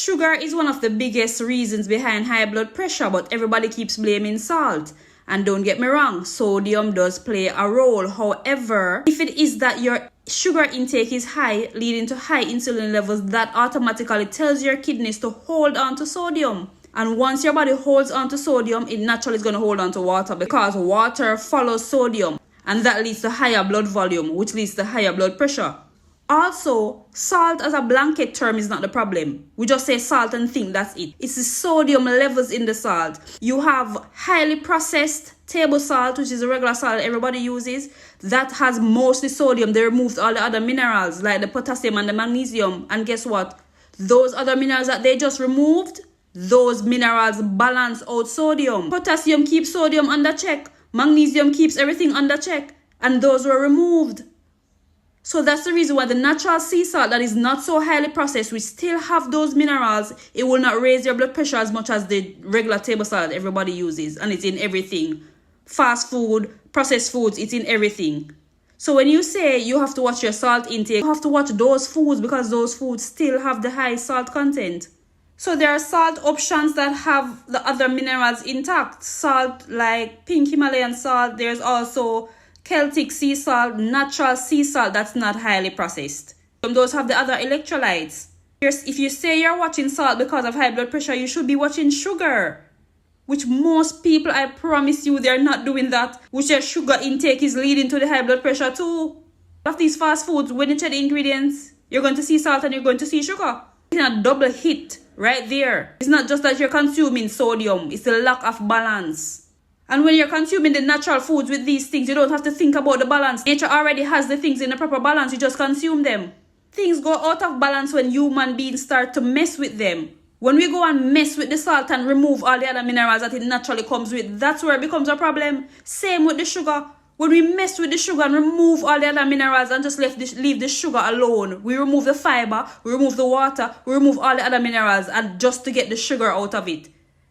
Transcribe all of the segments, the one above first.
Sugar is one of the biggest reasons behind high blood pressure, but everybody keeps blaming salt. And don't get me wrong, sodium does play a role. However, if it is that your sugar intake is high, leading to high insulin levels, that automatically tells your kidneys to hold on to sodium. And once your body holds on to sodium, it naturally is going to hold on to water, because water follows sodium. And that leads to higher blood volume, which leads to higher blood pressure. Also, salt as a blanket term is not the problem. We just say salt and think that's it. It's the sodium levels in the salt. You have highly processed table salt, which is a regular salt everybody uses. That has mostly sodium. They removed all the other minerals like the potassium and the magnesium. And guess what? Those other minerals that they just removed, those minerals balance out sodium. Potassium keeps sodium under check. Magnesium keeps everything under check. And those were removed. So that's the reason why the natural sea salt that is not so highly processed, we still have those minerals. It will not raise your blood pressure as much as the regular table salt that everybody uses. And it's in everything. Fast food, processed foods, it's in everything. So when you say you have to watch your salt intake, you have to watch those foods because those foods still have the high salt content. So there are salt options that have the other minerals intact. Salt like pink Himalayan salt. There's also Celtic sea salt, natural sea salt that's not highly processed. Those have the other electrolytes. If you say you're watching salt because of high blood pressure, you should be watching sugar. Which most people, I promise you, they're not doing that. Which your sugar intake is leading to the high blood pressure too. Of these fast foods, when you check the ingredients, you're going to see salt and you're going to see sugar. It's a double hit right there. It's not just that you're consuming sodium, it's the lack of balance. And when you're consuming the natural foods with these things, you don't have to think about the balance. Nature already has the things in the proper balance, you just consume them. Things go out of balance when human beings start to mess with them. When we go and mess with the salt and remove all the other minerals that it naturally comes with, that's where it becomes a problem. Same with the sugar. When we mess with the sugar and remove all the other minerals and just leave the sugar alone, we remove the fiber, we remove the water, we remove all the other minerals and just to get the sugar out of it.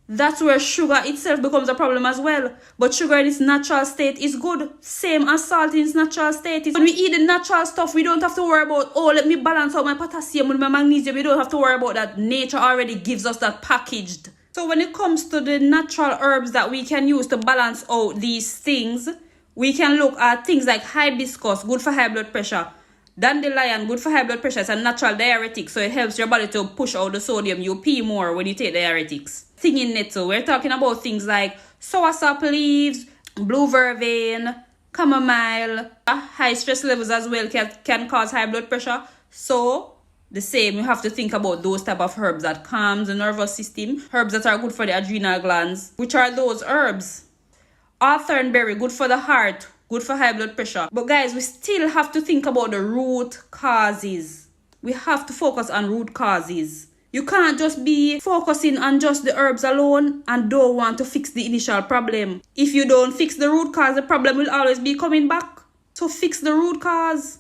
That's where sugar itself becomes a problem as well. But sugar in its natural state is good. Same as salt in its natural state. When we eat the natural stuff, we don't have to worry about, oh, let me balance out my potassium with my magnesium. We don't have to worry about that. Nature already gives us that packaged. So when it comes to the natural herbs that we can use to balance out these things, we can look at things like hibiscus, good for high blood pressure. Dandelion, good for high blood pressure. It's a natural diuretic, so it helps your body to push out the sodium. You pee more when you take diuretics. Thing in nettle, we're talking about things like soursop leaves, blue vervain, chamomile. High stress levels as well can cause high blood pressure. So the same, you have to think about those type of herbs that calms the nervous system. Herbs that are good for the adrenal glands. Which are those herbs? Hawthornberry, good for the heart, good for high blood pressure. But guys, we still have to think about the root causes. We have to focus on root causes. You can't just be focusing on just the herbs alone and don't want to fix the initial problem. If you don't fix the root cause, the problem will always be coming back. So fix the root cause.